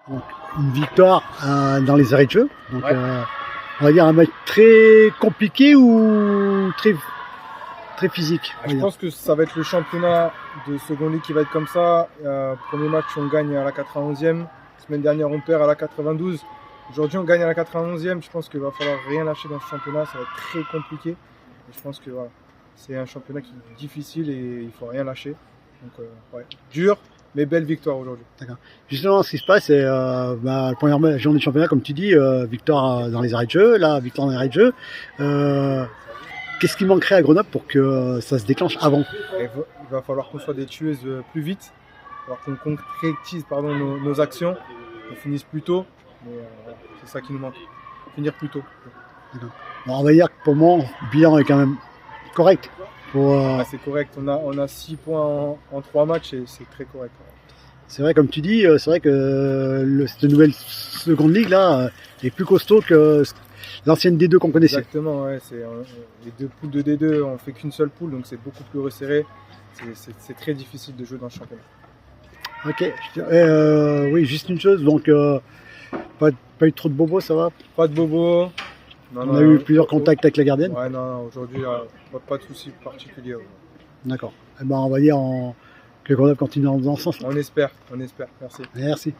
Donc, une victoire dans les arrêts de jeu. Donc, Ouais. on va dire un match très compliqué ou très physique. on va Je dire. pense que ça va être le championnat de Second League qui va être comme ça. Premier match, on gagne à la 91e. Semaine dernière, on perd à la 92. Aujourd'hui, on gagne à la 91e. Je pense qu'il va falloir rien lâcher dans ce championnat. Ça va être très compliqué. Et je pense que voilà, c'est un championnat qui est difficile et il faut rien lâcher. Donc, ouais, dur, mais belle victoire aujourd'hui. Justement, ce qui se passe, c'est la première journée de championnat, comme tu dis, victoire dans les arrêts de jeu, là, victoire dans les arrêts de jeu. Qu'est-ce qui manquerait à Grenoble pour que ça se déclenche avant? Et il va falloir qu'on soit des tueuses plus vite. Il va falloir qu'on concrétise nos actions, qu'on finisse plus tôt. Mais voilà, c'est ça qui nous manque. Finir plus tôt. Bon, on va dire que pour moi, le bilan est quand même correct. C'est correct. On a 6 points en 3 matchs et c'est très correct. C'est vrai, comme tu dis, c'est vrai que cette nouvelle seconde ligue là est plus costaud que l'ancienne D2 qu'on connaissait. Exactement, ouais, les deux poules de D2, on fait qu'une seule poule, donc c'est beaucoup plus resserré. C'est très difficile de jouer dans le championnat. Ok. Oui, juste une chose, donc pas eu trop de bobos, ça va? Pas de bobo. On a eu plusieurs contacts avec la gardienne. Ouais, non, aujourd'hui, pas de soucis particuliers. D'accord. Eh ben, on va dire que Grenoble continue dans ce sens. On espère. Merci. Merci.